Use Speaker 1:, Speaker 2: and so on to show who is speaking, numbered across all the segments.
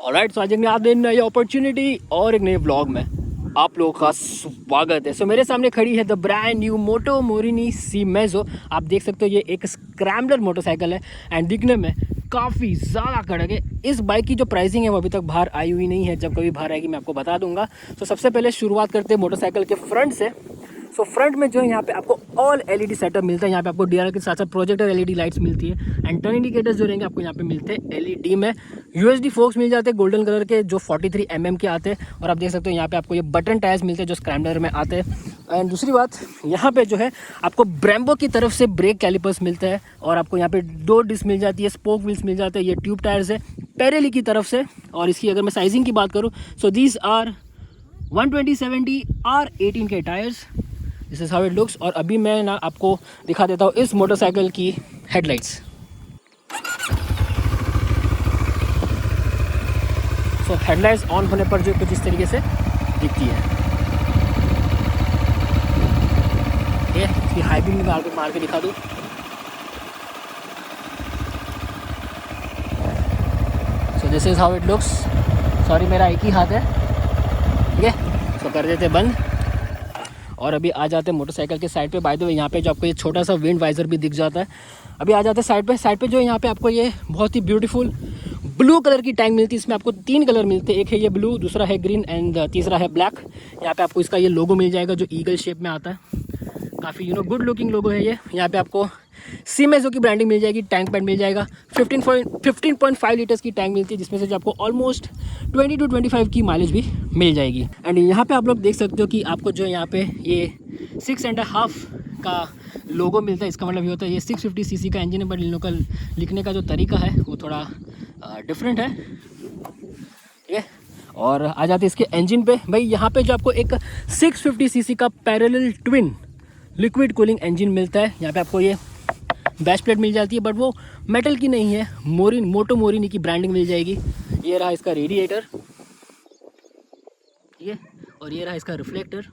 Speaker 1: Alright, सो आज एक नई अपॉर्चुनिटी और एक नए व्लॉग में आप लोगों का स्वागत है। सो मेरे सामने खड़ी है the brand new Moto Morini Seiemmezzo. आप देख सकते हो ये एक स्क्रैम्बलर मोटरसाइकिल है एंड दिखने में काफ़ी ज़्यादा कड़क है। इस बाइक की जो प्राइसिंग है वो अभी तक बाहर आई हुई नहीं है, जब कभी बाहर आएगी मैं आपको बता दूंगा। तो सबसे पहले शुरुआत करते हैं मोटरसाइकिल के फ्रंट से। सो फ्रंट में जो है यहाँ पे आपको ऑल एलईडी सेटअप मिलता है। यहाँ पे आपको डीआरएल के साथ साथ प्रोजेक्टर एलईडी लाइट्स मिलती है एंड टर्न इंडिकेटर्स जो रहेंगे आपको यहाँ पे मिलते हैं एलईडी में। यूएसडी फोक्स मिल जाते हैं गोल्डन कलर के जो 43 mm के आते हैं। और आप देख सकते हो यहाँ पे आपको ये बटन टायर्स मिलते हैं जो स्क्रैम्बलर में आते हैं। एंड दूसरी बात, यहाँ पे जो है आपको ब्रेम्बो की तरफ से ब्रेक कैलिपर्स मिलते हैं और आपको यहाँ पे 2 डिस्क मिल जाती है, स्पोक व्हील्स मिल जाते हैं। ये ट्यूब टायर्स है पेरेली की तरफ से। और इसकी अगर मैं साइजिंग की बात करूँ सो दीज आर 120/70 R18 के tyres. This is how it looks. और अभी मैं ना आपको दिखा देता हूँ इस मोटरसाइकिल की हेडलाइट्स। सो हेडलाइट्स ऑन होने पर जो कुछ इस तरीके से दिखती है। ये इसकी हाई बीम में मार के दिखा दूँ। सो this is how it looks. Sorry मेरा एक ही हाथ है, ठीक है। सो कर देते बंद और अभी आ जाते हैं मोटरसाइकिल के साइड पे। बाय द वे यहाँ पे जो आपको ये छोटा सा विंड वाइजर भी दिख जाता है। अभी आ जाते हैं साइड पे जो यहाँ पे आपको ये बहुत ही ब्यूटीफुल ब्लू कलर की टैंक मिलती है। इसमें आपको 3 कलर मिलते हैं, एक है ये ब्लू, दूसरा है ग्रीन एंड तीसरा है ब्लैक। यहाँ पे आपको इसका ये लोगो मिल जाएगा जो ईगल शेप में आता है। काफ़ी गुड लुकिंग लोगो है ये। यहाँ पे आपको सी मेजो की ब्रांडिंग मिल जाएगी, टैंक पैड मिल जाएगा। 15.5 लीटर्स की टैंक मिलती है जिसमें से जो आपको ऑलमोस्ट 20 to 25 की माइलेज भी मिल जाएगी। एंड यहाँ पे आप लोग देख सकते हो कि आपको जो यहाँ पे ये 6.5 का लोगो मिलता है। इसका मतलब ये होता है ये 650 cc का इंजन है, बट इन लोग का लिखने का जो तरीका है वो थोड़ा डिफरेंट है, ठीक है। और आ जाते हैं इसके इंजन पे। भाई यहाँ पे जो आपको एक 650 cc का parallel twin liquid cooling engine मिलता है। यहाँ पे आपको ये बैश प्लेट मिल जाती है, बट वो मेटल की नहीं है, मोटो मोरिनी की ब्रांडिंग मिल जाएगी। ये रहा इसका रेडिएटर, ठीक है, और ये रहा इसका रिफ्लेक्टर।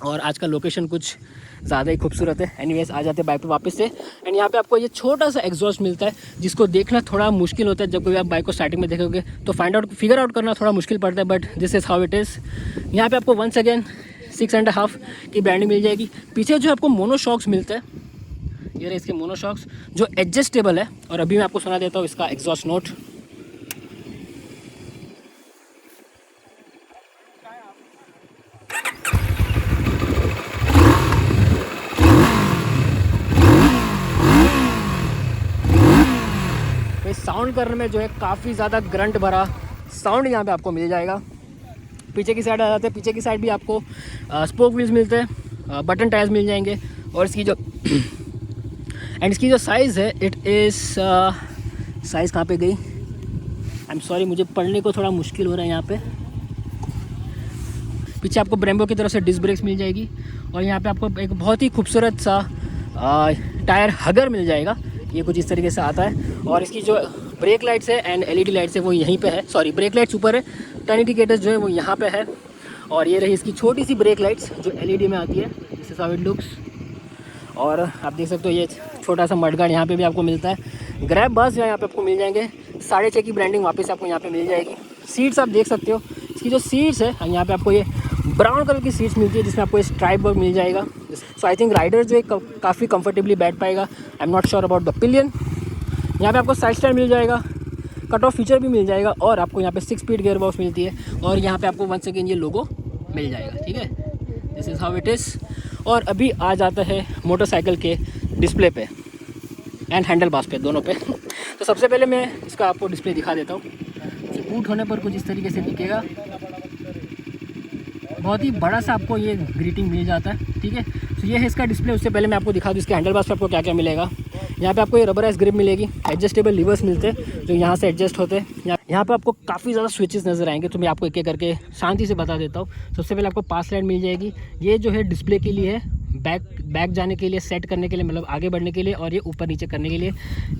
Speaker 1: और आज का लोकेशन कुछ ज़्यादा ही खूबसूरत है। एनीवेज आ जाते हैं बाइक पे वापस से। एंड यहाँ पे आपको ये छोटा सा एग्जॉस्ट मिलता है जिसको देखना थोड़ा मुश्किल होता है। जब कभी आप बाइक को स्टार्टिंग में देखोगे तो फिगर आउट करना थोड़ा मुश्किल पड़ता है, but this is how it is. यहाँ पे आपको वंस अगेन 6.5 की ब्रांडिंग मिल जाएगी। पीछे जो आपको मोनोशॉक्स मिलते हैं, ये रहे इसके मोनोशॉक्स जो एडजस्टेबल है। और अभी मैं आपको सुना देता हूँ इसका एग्जॉस्ट नोट। साउंड करने में जो है काफ़ी ज़्यादा ग्रंट भरा साउंड यहाँ पे आपको मिल जाएगा। पीछे की साइड आ जाते हैं, पीछे की साइड भी आपको स्पोक व्हील्स मिलते हैं, बटन टायर्स मिल जाएंगे। और इसकी जो साइज़ है इट इज़ साइज़ कहाँ पे गई, आई एम सॉरी, मुझे पढ़ने को थोड़ा मुश्किल हो रहा है यहाँ पे। पीछे आपको ब्रेम्बो की तरफ से डिस्क ब्रेक्स मिल जाएगी और यहाँ पे आपको एक बहुत ही खूबसूरत सा टायर हगर मिल जाएगा। ये कुछ इस तरीके से आता है। और इसकी जो ब्रेक लाइट्स है एंड एलईडी लाइट्स है वो यहीं पे है। सॉरी, ब्रेक लाइट्स ऊपर है, टर्न इंडिकेटर्स जो है वो यहाँ पे है। और ये रही इसकी छोटी सी ब्रेक लाइट्स जो एलईडी में आती है। This is how it looks. और आप देख सकते हो ये छोटा सा मडगार्ड यहाँ पे भी आपको मिलता है। ग्रैब बार्स यहाँ पे आपको मिल जाएंगे। 6.5 की ब्रांडिंग वापस आपको यहाँ पे मिल जाएगी। सीट्स आप देख सकते हो, इसकी जो सीट्स है यहाँ पे आपको ये ब्राउन कलर की सीट्स मिलती है जिसमें आपको स्ट्राइप वर्क मिल जाएगा। सो आई थिंक राइडर जो है काफ़ी कंफर्टेबली बैठ पाएगा। I am not sure about the pillion. यहाँ पे आपको साइड स्टैंड मिल जाएगा, कट ऑफ फीचर भी मिल जाएगा और आपको यहाँ पे 6 स्पीड गियर बॉक्स मिलती है। और यहाँ पे आपको वंस अगेन ये लोगो मिल जाएगा, ठीक है। This is how it is. और अभी आ जाता है मोटरसाइकिल के डिस्प्ले पे एंड हैंडल बार्स पे, दोनों पे। तो सबसे पहले मैं इसका आपको डिस्प्ले दिखा देता हूँ। बूट होने पर कुछ इस तरीके से दिखेगा। बहुत ही बड़ा सा आपको ये ग्रीटिंग मिल जाता है, ठीक है। तो ये है इसका डिस्प्ले। उससे पहले मैं आपको दिखा दूँ इसके हैंडल बार्स पे आपको क्या क्या मिलेगा। यहाँ पे आपको ये रबराइज ग्रिप मिलेगी, एडजस्टेबल लीवर्स मिलते हैं जो यहाँ से एडजस्ट होते हैं। यहाँ पे आपको काफ़ी ज़्यादा स्विचेस नज़र आएंगे, तो मैं आपको एक एक करके शांति से बता देता हूँ। सबसे पहले आपको पास लाइट मिल जाएगी। ये जो है डिस्प्ले के लिए है, बैक जाने के लिए, सेट करने के लिए, मतलब आगे बढ़ने के लिए, और ये ऊपर नीचे करने के लिए।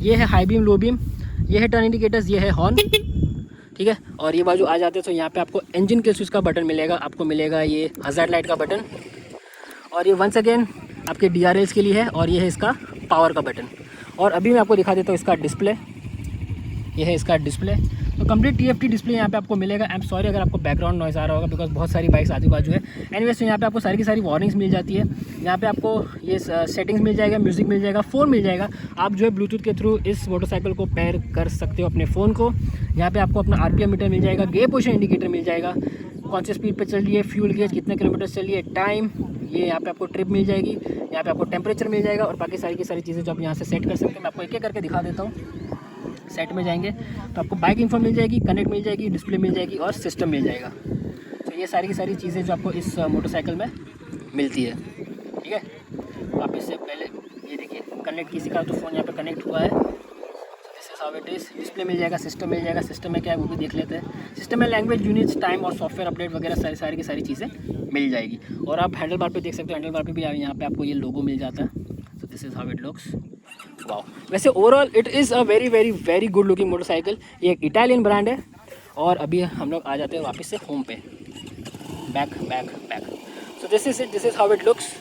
Speaker 1: ये है हाई बीम, लो बीम, ये है टर्न इंडिकेटर्स, ये है हॉर्न, ठीक है। और ये बाजू आ जाते हैं तो यहाँ पे आपको इंजन के स्विच का बटन मिलेगा, आपको मिलेगा ये हज़ार्ड लाइट का बटन। और ये वंस अगेन आपके DRLs के लिए है। और ये है इसका पावर का बटन। और अभी मैं आपको दिखा देता हूँ इसका डिस्प्ले। ये है इसका डिस्प्ले। तो तो कंप्लीट TFT डिस्प्ले यहाँ पे आपको मिलेगा। आई एम सॉरी अगर आपको बैकग्राउंड नॉइज़ आ रहा होगा, बिकॉज बहुत सारी बाइक्स आजू बाजू है। एनीवेज तो यहाँ पे आपको सारी की सारी वार्निंग्स मिल जाती है। यहाँ पे आपको ये सेटिंग्स मिल जाएगा, म्यूज़िक मिल जाएगा, फ़ोन मिल जाएगा। आप जो है ब्लूटूथ के थ्रू इस मोटरसाइकिल को पेयर कर सकते हो अपने फ़ोन को। यहाँ पे आपको अपना RPM मीटर मिल जाएगा, गियर पोजीशन इंडिकेटर मिल जाएगा, कौन सी स्पीड पे चल रही है, फ्यूल गेज कितने किलोमीटर चल रही है, टाइम, ये यहाँ पे आपको ट्रिप मिल जाएगी, यहाँ पे आपको टेम्परेचर मिल जाएगा और बाकी सारी की सारी चीज़ें जो आप यहाँ से सेट कर सकते हैं। मैं आपको एक एक करके दिखा देता हूँ। सेट में जाएंगे तो आपको बाइक इन्फो मिल जाएगी, कनेक्ट मिल जाएगी, डिस्प्ले मिल जाएगी और सिस्टम मिल जाएगा। तो ये सारी की सारी चीज़ें जो आपको इस मोटरसाइकिल में मिलती है, ठीक है। आप इससे पहले ये देखिए कनेक्ट किसी का तो फ़ोन यहाँ पे कनेक्ट हुआ है, हाउ इट इज़। डिस्प्ले मिल जाएगा, सिस्टम मिल जाएगा। सिस्टम में क्या है वो भी देख लेते हैं। सिस्टम में लैंग्वेज, यूनिट्स, टाइम और सॉफ्टवेयर अपडेट वगैरह सारी की सारी चीज़ें मिल जाएगी। और आप हैंडल बार पे देख सकते हो, हैंडल बार पे भी यहाँ पे आपको ये लोगो मिल जाता है। So this is how it looks. Wow, वैसे overall it is a very very very good looking motorcycle. ये एक इटालियन ब्रांड है। और अभी हम लोग आ जाते हैं वापस से होम पे, back back back. So this is how it looks.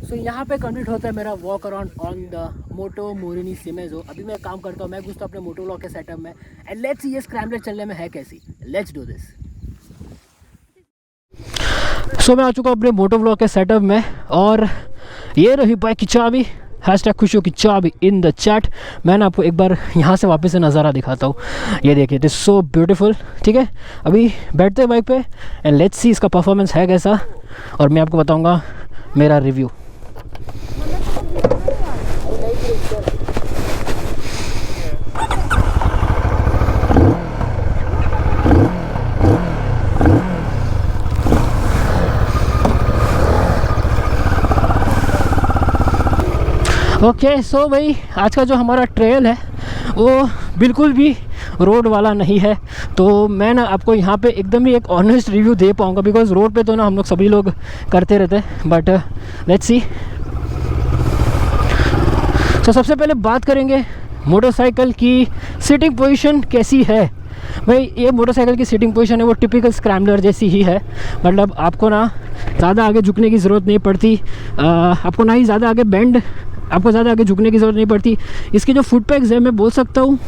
Speaker 1: So यहाँ पे कंप्लीट होता है मेरा walk around on the Moto Morini Seiemmezzo. अभी मैं काम करता हूँ, मैं घुसता हूँ अपने मोटो व्लॉग के सेटअप में एंड लेट्स सी ये स्क्रैम्बलर चलने में है कैसी। Let's do this. सो मैं आ चुका हूँ अपने मोटो व्लॉग के सेटअप में और ये रही बाइक की चाबी। हैशटैग खुशियों की चाबी इन द चैट। मैंने आपको एक बार यहाँ से वापस से नज़ारा दिखाता हूँ। ये देखिए, इट इज़ सो ब्यूटीफुल। ठीक है, अभी बैठते हैं बाइक पे एंड लेट्स सी इसका परफॉर्मेंस है कैसा और मैं आपको बताऊँगा मेरा रिव्यू। ओके सो भाई, आज का जो हमारा ट्रेल है वो बिल्कुल भी रोड वाला नहीं है। तो मैं ना आपको यहाँ पे एकदम ही एक ऑनेस्ट रिव्यू दे पाऊँगा, बिकॉज रोड पे तो ना हम लोग सभी लोग करते रहते हैं। But let's see. तो सबसे पहले बात करेंगे मोटरसाइकिल की सीटिंग पोजीशन कैसी है। भाई ये मोटरसाइकिल की सीटिंग पोजीशन है वो टिपिकल स्क्रैम्बलर जैसी ही है। मतलब आपको ना ज़्यादा आगे झुकने की ज़रूरत नहीं पड़ती, आपको ना ही ज़्यादा आगे बेंड, आपको ज़्यादा आगे झुकने की ज़रूरत नहीं पड़ती। इसके जो फुट पैक्स है मैं बोल सकता हूँ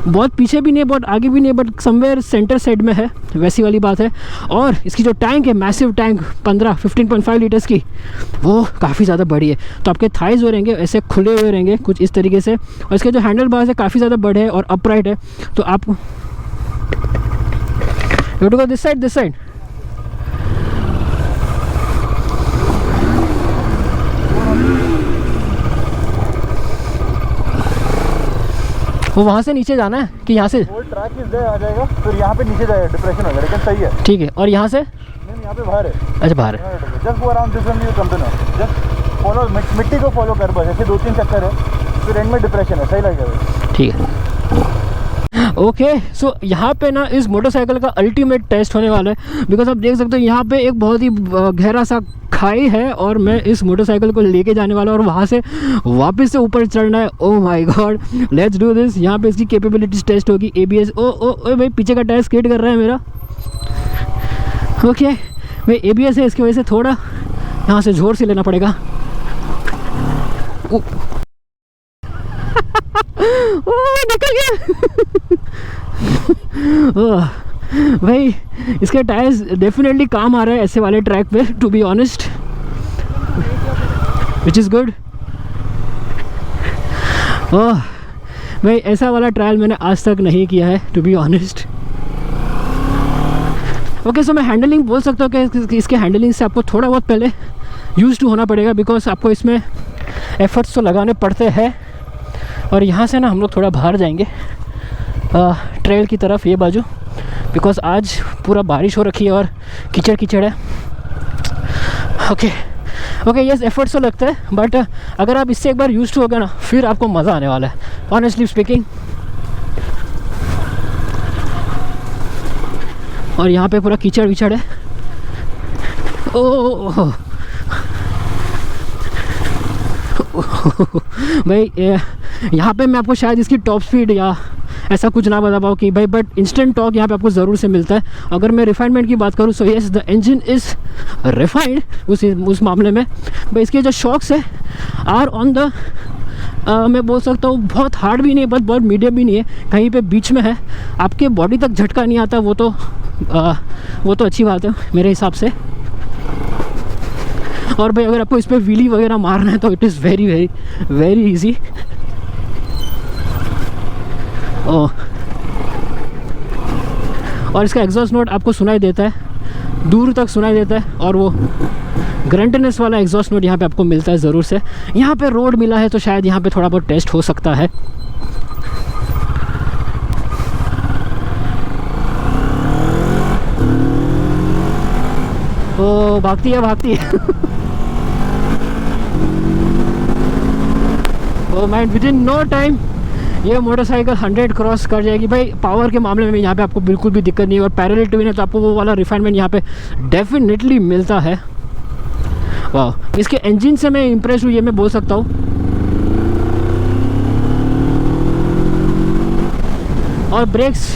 Speaker 1: बहुत पीछे भी नहीं, बहुत आगे भी नहीं, बट समवेयर सेंटर साइड में है, वैसी वाली बात है। और इसकी जो टैंक है, मैसिव टैंक 15.5 लीटर्स की, वो काफ़ी ज़्यादा बड़ी है। तो आपके थाइज जो रहेंगे ऐसे खुले हुए रहेंगे कुछ इस तरीके से। और इसके जो हैंडल बार्स है काफ़ी ज़्यादा बड़े हैं और अपराइट है। तो आप you to go this side. वो वहाँ से नीचे जाना है कि यहाँ से? वो
Speaker 2: ट्रैक इधर आ जाएगा, फिर यहाँ पे नीचे जाएगा, डिप्रेशन वगैरह, लेकिन सही है।
Speaker 1: ठीक है, और यहाँ से?
Speaker 2: नहीं, यहाँ पे बाहर है। अच्छा, बाहर है। Just go around this one, you come to know, just follow मिट्टी को फॉलो कर, बस ऐसे 2-3 चक्कर है, फिर एंड में डिप्रेशन है, सही लगेगा।
Speaker 1: ठीक है, ओके। सो यहाँ पे ना इस मोटरसाइकिल का अल्टीमेट टेस्ट होने वाला है, बिकॉज आप देख सकते हो यहाँ पे एक बहुत ही गहरा सा खाई है और मैं इस मोटरसाइकिल को लेके जाने वाला हूँ और वहाँ से वापस से ऊपर चढ़ना है। Oh my God, let's do this. यहाँ पे इसकी कैपेबिलिटीज टेस्ट होगी, ABS। ओ भाई, पीछे का टायर स्किड कर रहा है मेरा। ओके भाई, ABS है, इसकी वजह से थोड़ा यहाँ से जोर से लेना पड़ेगा। निकल गया। भाई इसके टायर्स डेफिनेटली काम आ रहा है ऐसे वाले ट्रैक पे, to be honest, which is good. भाई ऐसा वाला ट्रायल मैंने आज तक नहीं किया है, टू बी ऑनेस्ट। ओके, सो मैं हैंडलिंग बोल सकता हूँ कि इसके हैंडलिंग से आपको थोड़ा बहुत पहले यूज टू होना पड़ेगा, बिकॉज आपको इसमें एफर्ट्स तो लगाने पड़ते हैं। और यहाँ से ना हम लोग थोड़ा बाहर जाएंगे ट्रेल की तरफ, ये बाजू, बिकॉज आज पूरा बारिश हो रखी है और कीचड़ कीचड़ है। ओके, यस, एफर्ट्स तो लगता है, बट अगर आप इससे एक बार यूज टू हो गए ना, फिर आपको मज़ा आने वाला है, ऑनेस्टली स्पीकिंग। और यहाँ पे पूरा कीचड़ विचड़ है। ओह भाई, यहाँ पे मैं आपको शायद इसकी टॉप स्पीड या ऐसा कुछ ना बता पाऊँ कि भाई, बट इंस्टेंट टॉक यहाँ पे आपको ज़रूर से मिलता है। अगर मैं रिफाइनमेंट की बात करूँ, so yes, the engine is refined उस मामले में। भाई इसके जो शॉक्स है आर ऑन द मैं बोल सकता हूँ बहुत हार्ड भी नहीं है, बट बहुत मीडियम भी नहीं है, कहीं पे बीच में है। आपके बॉडी तक झटका नहीं आता, वो तो अच्छी बात है मेरे हिसाब से। और भाई अगर आपको इस पर व्हीली वगैरह मारना है तो it is very very very easy. और इसका एग्जॉस्ट नोट आपको सुनाई देता है, दूर तक सुनाई देता है, और वो ग्रंटनेस वाला एग्जॉस्ट नोट यहाँ पे आपको मिलता है ज़रूर से। यहाँ पे रोड मिला है तो शायद यहाँ पे थोड़ा बहुत टेस्ट हो सकता है। ओ भागती है oh man, within no time ये मोटरसाइकिल 100 क्रॉस कर जाएगी। भाई पावर के मामले में यहाँ पे आपको बिल्कुल भी दिक्कत नहीं है, और पैरेलल ट्विन है तो आपको वो वाला रिफाइनमेंट यहाँ पे डेफिनेटली मिलता है। वाह, इसके इंजन से मैं इम्प्रेस हुई, ये मैं बोल सकता हूँ। और ब्रेक्स,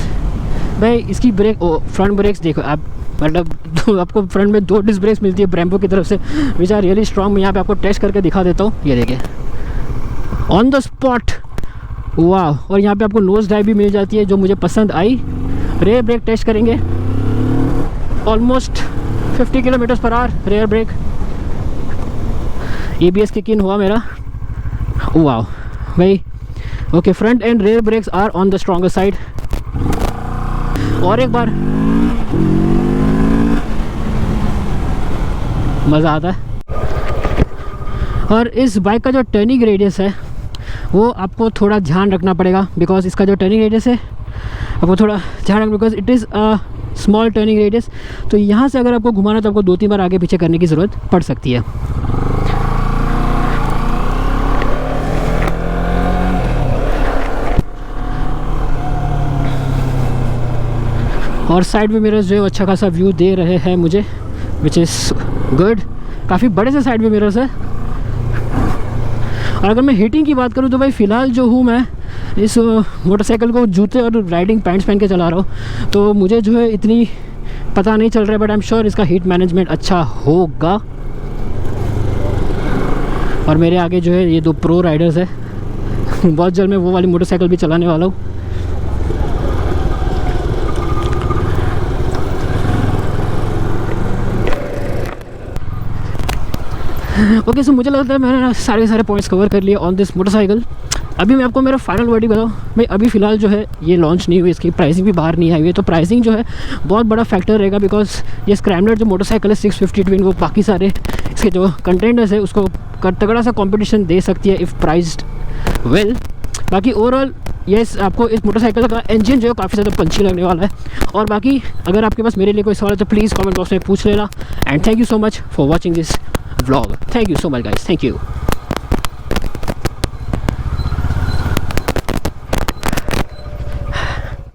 Speaker 1: भाई इसकी ब्रेक, फ्रंट ब्रेक्स देखो आप, मतलब आपको फ्रंट में 2 डिस्क ब्रेक्स मिलती है ब्रेम्बो की तरफ से, विच आर रियली स्ट्रॉन्ग। मैं यहाँ पे आपको टेस्ट करके दिखा देता हूँ, ये देखिए ऑन द स्पॉट। वाह, और यहाँ पे आपको नोज ड्राइव भी मिल जाती है जो मुझे पसंद आई। रेयर ब्रेक टेस्ट करेंगे, almost 50 km/h rear brake. ABS kick in हुआ मेरा। वाह भाई, okay, front and rear brakes are on the stronger side. और एक बार मज़ा आता है। और इस बाइक का जो टर्निंग रेडियस है वो आपको थोड़ा ध्यान रखना पड़ेगा, बिकॉज इसका जो टर्निंग रेडियस है आपको थोड़ा ध्यान रखना, because it is a small turning radius. तो यहाँ से अगर आपको घुमाना तो आपको 2-3 बार आगे पीछे करने की ज़रूरत पड़ सकती है। और साइड में मिरर्स जो है अच्छा खासा व्यू दे रहे हैं मुझे, विच इज़ गुड। काफ़ी बड़े से साइड में मिरर्स है। और अगर मैं हीटिंग की बात करूँ तो भाई फ़िलहाल जो हूँ मैं इस मोटरसाइकिल को जूते और राइडिंग पैंट्स पहन के चला रहा हूँ, तो मुझे जो है इतनी पता नहीं चल रहा है, बट आई एम श्योर इसका हीट मैनेजमेंट अच्छा होगा। और मेरे आगे जो है ये 2 प्रो राइडर्स है। बहुत जल्द मैं वो वाली मोटरसाइकिल भी चलाने वाला हूँ। ओके, सो मुझे लगता है मैंने सारे पॉइंट्स कवर कर लिए ऑन दिस मोटरसाइकिल। अभी मैं आपको मेरा फाइनल वर्डिक्ट बताऊँ। भाई अभी फ़िलहाल जो है ये लॉन्च नहीं हुई, इसकी प्राइसिंग भी बाहर नहीं आई हुई है, तो प्राइसिंग जो है बहुत बड़ा फैक्टर रहेगा, बिकॉज ये स्क्रैम्बलर जो मोटरसाइकिल है 650 ट्विन, वो बाकी सारे इसके जो कंटेंटर्स है उसको तगड़ा सा कंपटीशन दे सकती है इफ़ प्राइस्ड वेल। बाकी ओवरऑल यस, आपको इस मोटरसाइकिल का इंजन जो है काफ़ी ज़्यादा पंची लगने वाला है। और बाकी अगर आपके पास मेरे लिए कोई सवाल है तो प्लीज़ कमेंट बॉक्स में पूछ लेना। And thank you so much for watching this vlog. Thank you so much guys, thank you.